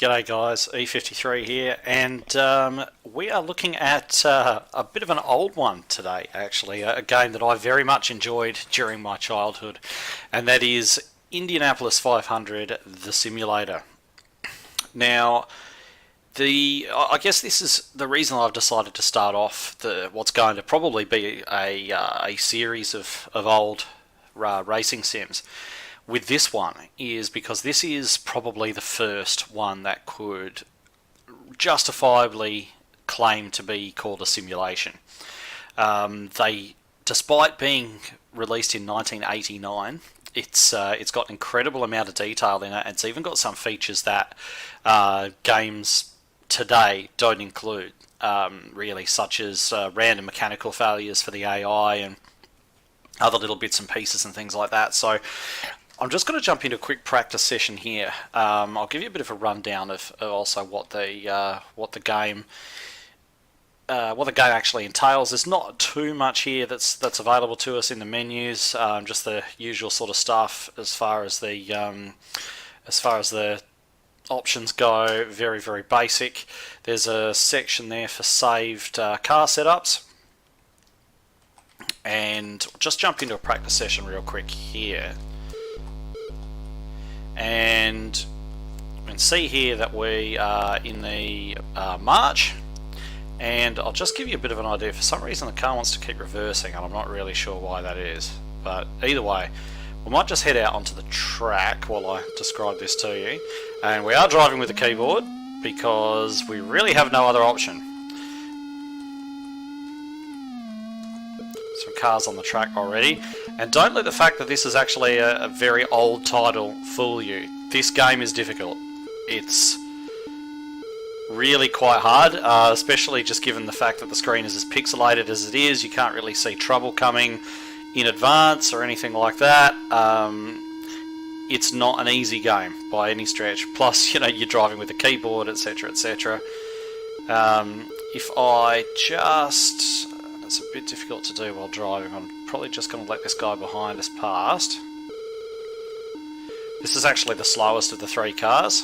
G'day guys, E53 here, and we are looking at a bit of an old one today, actually, a game that I very much enjoyed during my childhood, and that is Indianapolis 500, the simulator. Now, I guess this is the reason I've decided to start off what's going to probably be a series of old racing sims with this one, is because this is probably the first one that could justifiably claim to be called a simulation. Despite being released in 1989, it's got an incredible amount of detail in it. It's even got some features that games today don't include, really, such as random mechanical failures for the AI and other little bits and pieces and things like that. So I'm just going to jump into a quick practice session here. I'll give you a bit of a rundown of also what the game actually entails. There's not too much here that's available to us in the menus. Just the usual sort of stuff as far as the options go. Very, very basic. There's a section there for saved car setups, and just jump into a practice session real quick here. And you can see here that we are in the March, and I'll just give you a bit of an idea. For some reason the car wants to keep reversing, and I'm not really sure why that is, but either way, we might just head out onto the track while I describe this to you. And we are driving with the keyboard because we really have no other option. Some cars on the track already, and don't let the fact that this is actually a very old title fool you. This game is difficult. It's really quite hard, especially just given the fact that the screen is as pixelated as it is. You can't really see trouble coming in advance or anything like that. It's not an easy game by any stretch. Plus, you know, you're driving with a keyboard, etc., etc. If I just... It's a bit difficult to do while driving. I'm probably just going to let this guy behind us past. This is actually the slowest of the three cars.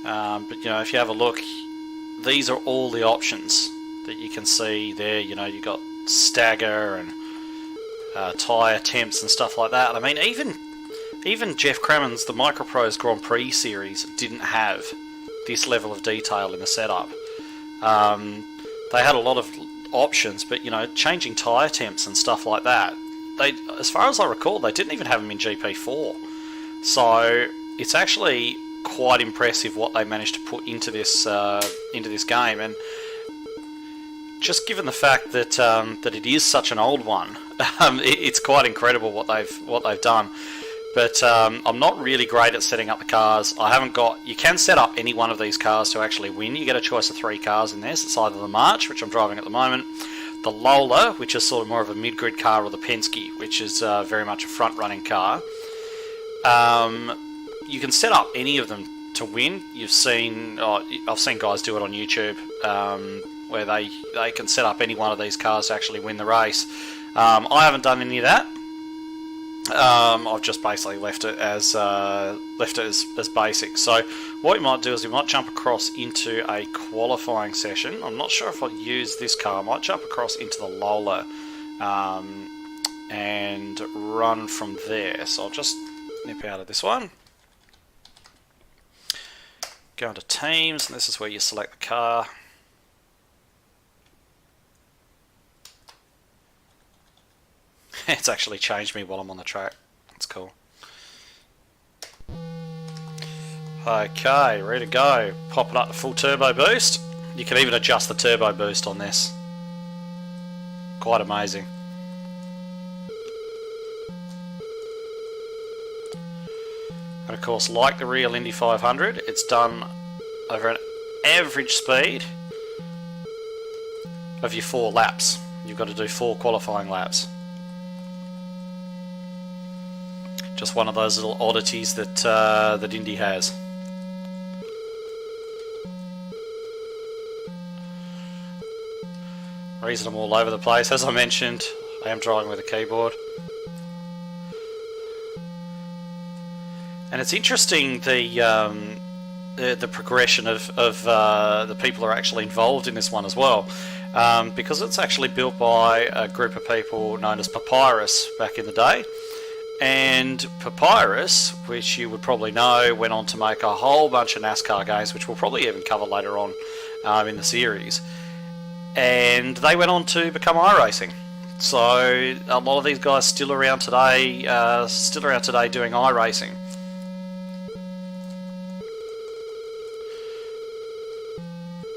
But you know, if you have a look, these are all the options that you can see there. You know, you've got stagger and tyre temps and stuff like that. I mean, even Jeff Crammond's the Microprose Grand Prix series didn't have this level of detail in the setup. They had a lot of options, but you know, changing tyre temps and stuff like that, as far as I recall, they didn't even have them in GP4. So it's actually quite impressive what they managed to put into this game. And just given the fact that that it is such an old one, it's quite incredible what they've done. But I'm not really great at setting up the cars. I haven't got... You can set up any one of these cars to actually win. You get a choice of three cars in there. So it's either the March, which I'm driving at the moment, the Lola, which is sort of more of a mid-grid car, or the Penske, which is very much a front-running car. You can set up any of them to win. I've seen guys do it on YouTube, where they can set up any one of these cars to actually win the race. I haven't done any of that. I've just basically left it as basic. So what we might do is we might jump across into a qualifying session. I'm not sure if I'll use this car. I might jump across into the Lola and run from there. So I'll just nip out of this one. Go into teams, and this is where you select the car. It's actually changed me while I'm on the track. That's cool. Okay, ready to go. Pop it up to full turbo boost. You can even adjust the turbo boost on this. Quite amazing. And of course, like the real Indy 500, it's done over an average speed of your 4 laps. You've got to do 4 qualifying laps. Just one of those little oddities that Indy has. The reason I'm all over the place, as I mentioned, I am driving with a keyboard. And it's interesting the progression of the people who are actually involved in this one as well, because it's actually built by a group of people known as Papyrus back in the day. And Papyrus, which you would probably know, went on to make a whole bunch of NASCAR games, which we'll probably even cover later on in the series. And they went on to become iRacing. So a lot of these guys still around today doing iRacing.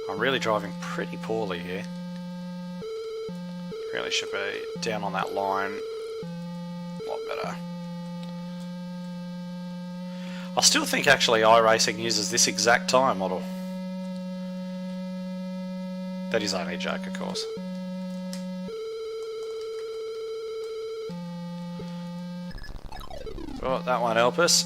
I'm really driving pretty poorly here. Really should be down on that line a lot better. I still think actually iRacing uses this exact tyre model. That is only a joke, of course. Oh, that won't help us.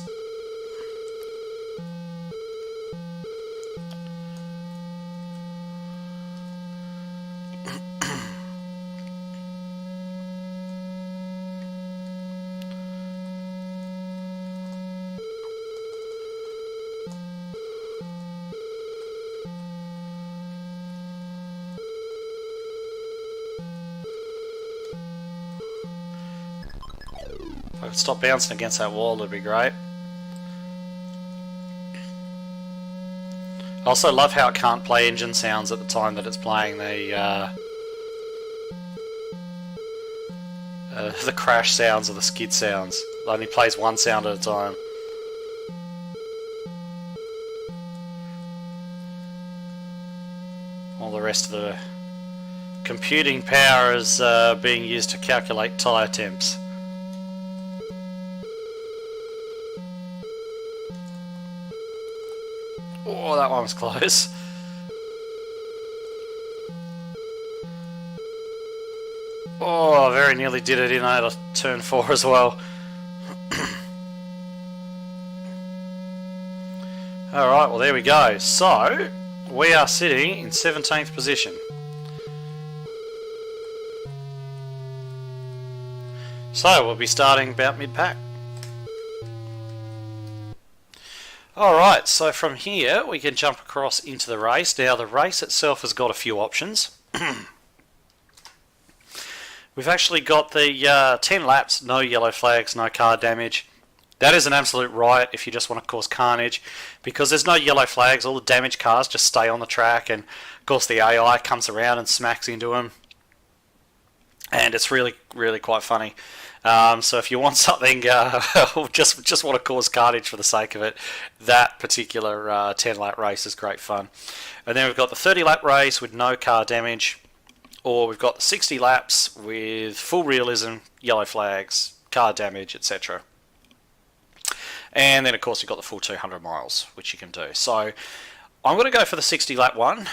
If I could stop bouncing against that wall, it'd be great. I also love how it can't play engine sounds at the time that it's playing the crash sounds or the skid sounds. It only plays one sound at a time. All the rest of the computing power is being used to calculate tyre temps. Oh, that one was close. Oh, I very nearly did it in turn 4 as well. Alright, well there we go. So, we are sitting in 17th position. So, we'll be starting about mid-pack. Alright, so from here we can jump across into the race. Now the race itself has got a few options. We've actually got the 10 laps, no yellow flags, no car damage. That is an absolute riot if you just want to cause carnage, because there's no yellow flags, all the damaged cars just stay on the track, and of course the AI comes around and smacks into them. And it's really, really quite funny. So if you want something, just want to cause carnage for the sake of it, that particular 10 lap race is great fun. And then we've got the 30 lap race with no car damage, or we've got the 60 laps with full realism, yellow flags, car damage, etc. And then of course you've got the full 200 miles, which you can do. So I'm going to go for the 60 lap one.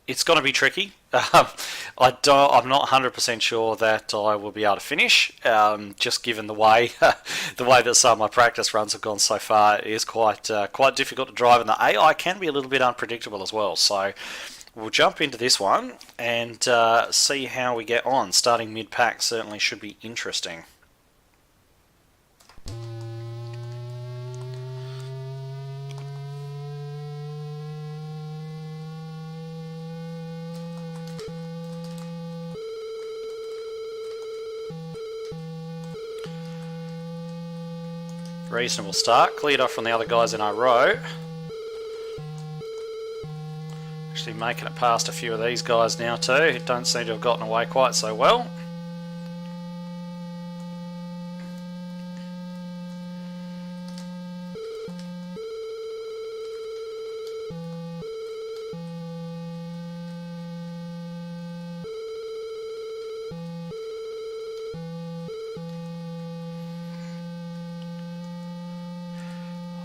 It's going to be tricky. I'm not 100% sure that I will be able to finish, just given the way that some of my practice runs have gone so far. It is quite difficult to drive, and the AI can be a little bit unpredictable as well. So we'll jump into this one and see how we get on. Starting mid-pack certainly should be interesting. Reasonable start, cleared off from the other guys in our row. Actually making it past a few of these guys now too, who don't seem to have gotten away quite so well.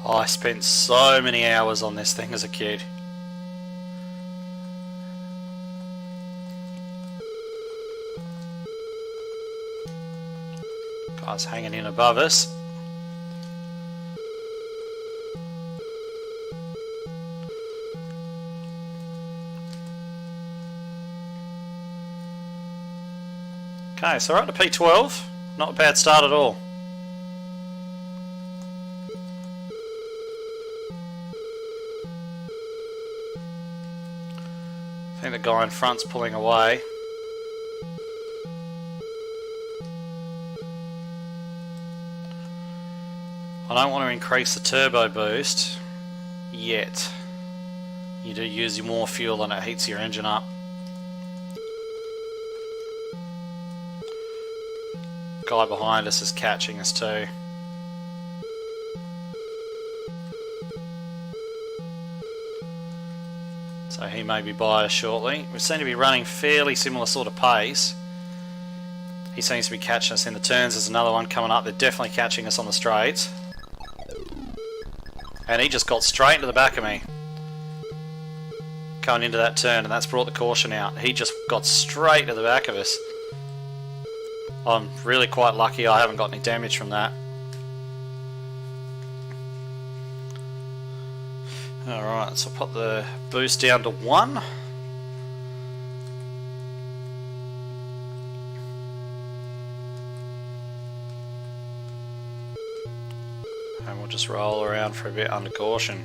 I spent so many hours on this thing as a kid. Guys hanging in above us. Okay, so we're up to P12. Not a bad start at all. guy in front's pulling away. I don't want to increase the turbo boost yet. You do use more fuel and it heats your engine up. Guy behind us is catching us too. So he may be by us shortly. We seem to be running fairly similar sort of pace. He seems to be catching us in the turns. There's another one coming up. They're definitely catching us on the straights. And he just got straight into the back of me. Going into that turn, and that's brought the caution out. He just got straight to the back of us. I'm really quite lucky I haven't got any damage from that. Alright, so I'll put the boost down to 1. And we'll just roll around for a bit under caution.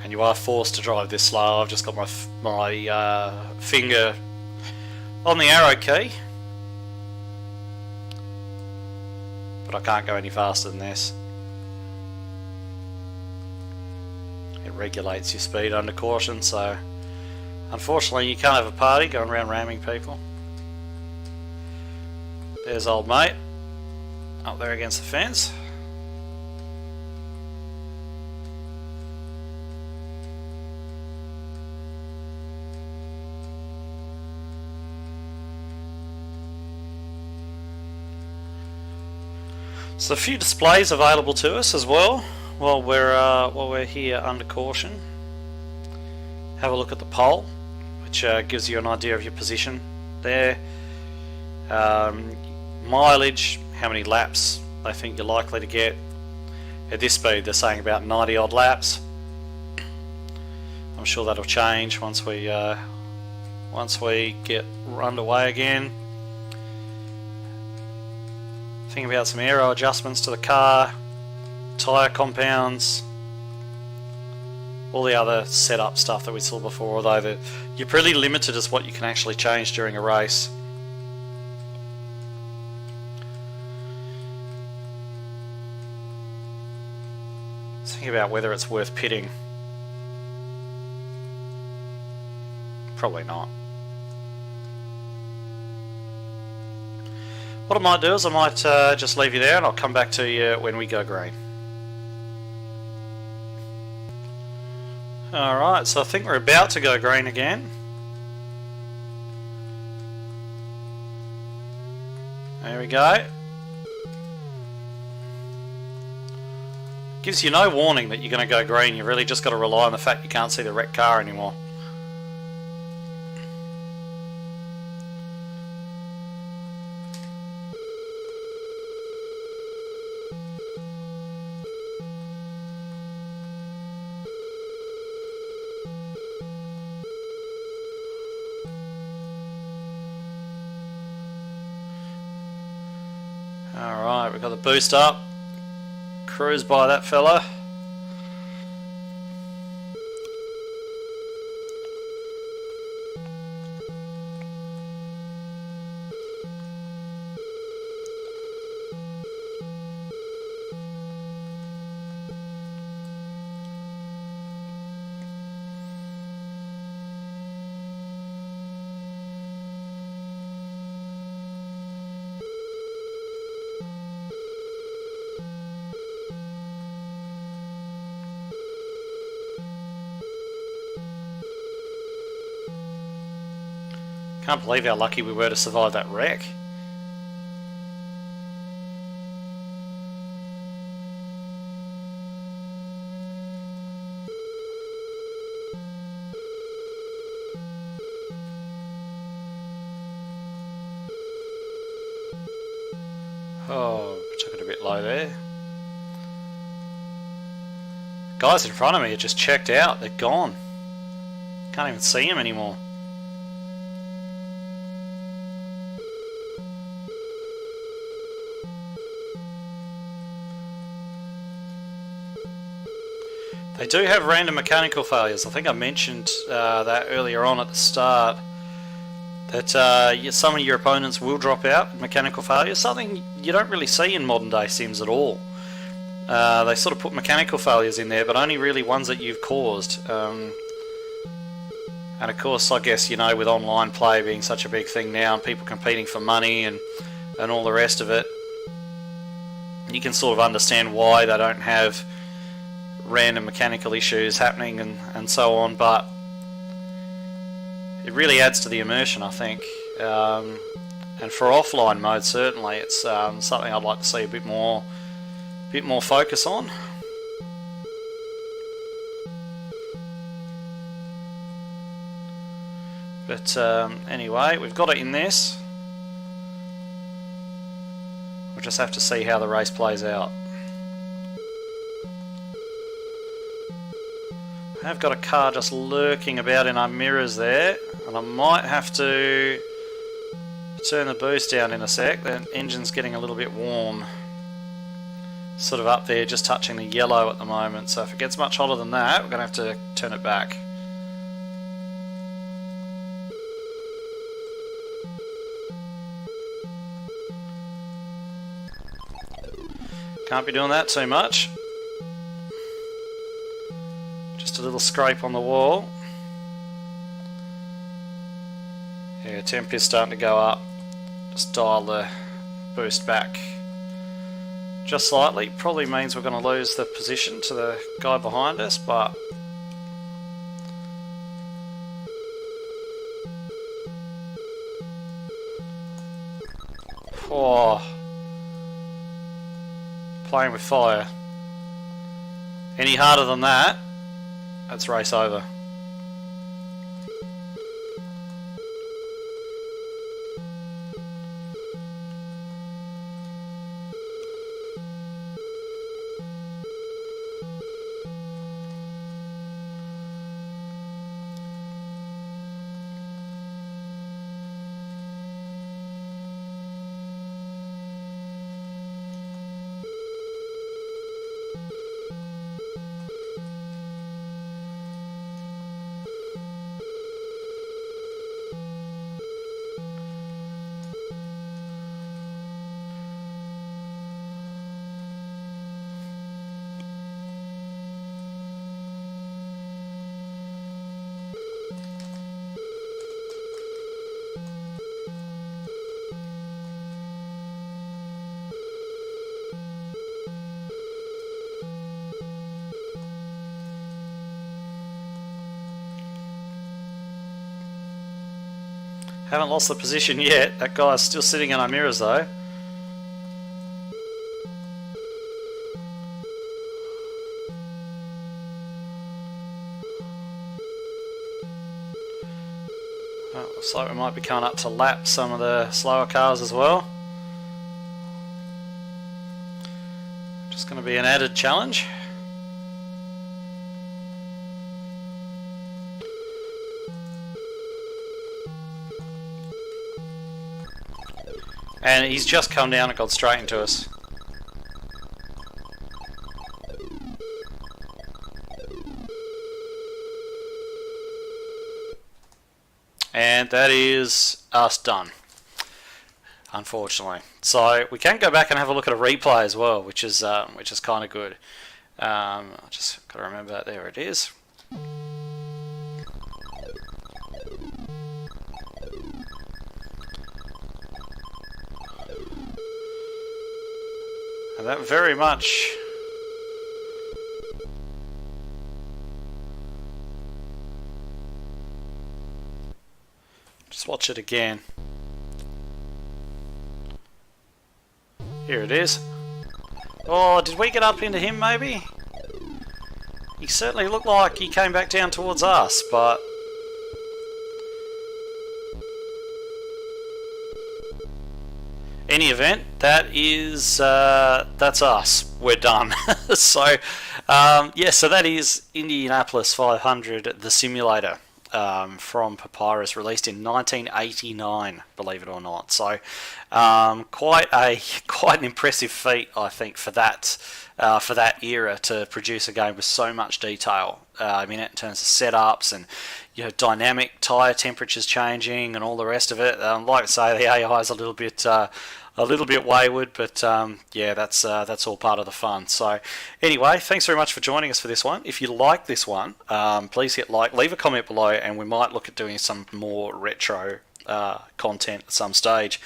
And you are forced to drive this slow. I've just got my finger on the arrow key, but I can't go any faster than this. It regulates your speed under caution, so unfortunately you can't have a party going around ramming people. There's old mate up there against the fence. So a few displays available to us as well while we're here under caution. Have a look at the pole, which gives you an idea of your position there. Mileage, how many laps they think you're likely to get. At this speed they're saying about 90 odd laps. I'm sure that'll change once we get underway again. Think about some aero adjustments to the car, tyre compounds, all the other setup stuff that we saw before, although you're pretty limited as what you can actually change during a race. Think about whether it's worth pitting. Probably not. What I might do is I might just leave you there and I'll come back to you when we go green. Alright, so I think we're about to go green again. There we go. Gives you no warning that you're going to go green. You really just got to rely on the fact you can't see the wrecked car anymore. Alright, we've got the boost up. Cruise by that fella. Can't believe how lucky we were to survive that wreck. Oh, took it a bit low there. Guys in front of me are just checked out. They're gone. Can't even see them anymore. They do have random mechanical failures. I think I mentioned that earlier on at the start. That some of your opponents will drop out mechanical failures. Something you don't really see in modern day sims at all. They sort of put mechanical failures in there, but only really ones that you've caused. And of course, I guess, you know, with online play being such a big thing now and people competing for money and all the rest of it, you can sort of understand why they don't have random mechanical issues happening and so on, but it really adds to the immersion, I think. And for offline mode, certainly, it's something I'd like to see a bit more focus on. But anyway, we've got it in this. We'll just have to see how the race plays out. I have got a car just lurking about in our mirrors there, and I might have to turn the boost down in a sec. The engine's getting a little bit warm. Sort of up there, just touching the yellow at the moment, so if it gets much hotter than that, we're going to have to turn it back. Can't be doing that too much. Just a little scrape on the wall. Yeah, temp is starting to go up. Just dial the boost back just slightly. Probably means we're going to lose the position to the guy behind us, but oh, playing with fire. Any harder than that, that's race over. Haven't lost the position yet. That guy's still sitting in our mirrors though. Well, looks like we might be coming up to lap some of the slower cars as well. Just going to be an added challenge. And he's just come down and got straight into us. And that is us done, unfortunately. So we can go back and have a look at a replay as well, which is kind of good. I just got to remember that. There it is. And that very much just watch it again. Here it is. Oh, did we get up into him maybe? He certainly looked like he came back down towards us, but any event, that is that's us. We're done. So yeah, so that is Indianapolis 500, the simulator. from Papyrus, released in 1989, believe it or not. So quite an impressive feat, I think, for that era to produce a game with so much detail. In terms of setups and dynamic tire temperatures changing and all the rest of it. Like I say, the AI is a little bit wayward, but yeah, that's all part of the fun. So anyway, thanks very much for joining us for this one. If you like this one, please hit like, leave a comment below, and we might look at doing some more retro content at some stage.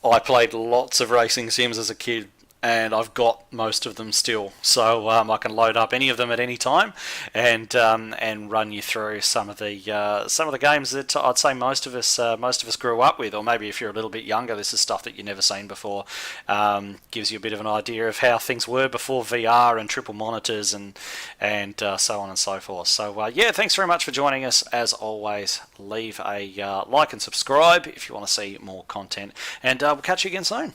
I played lots of racing sims as a kid, and I've got most of them still, so I can load up any of them at any time, and run you through some of the games that I'd say most of us grew up with, or maybe if you're a little bit younger, this is stuff that you've never seen before. Gives you a bit of an idea of how things were before VR and triple monitors and so on and so forth. So yeah, thanks very much for joining us. As always, leave a like and subscribe if you want to see more content, and we'll catch you again soon.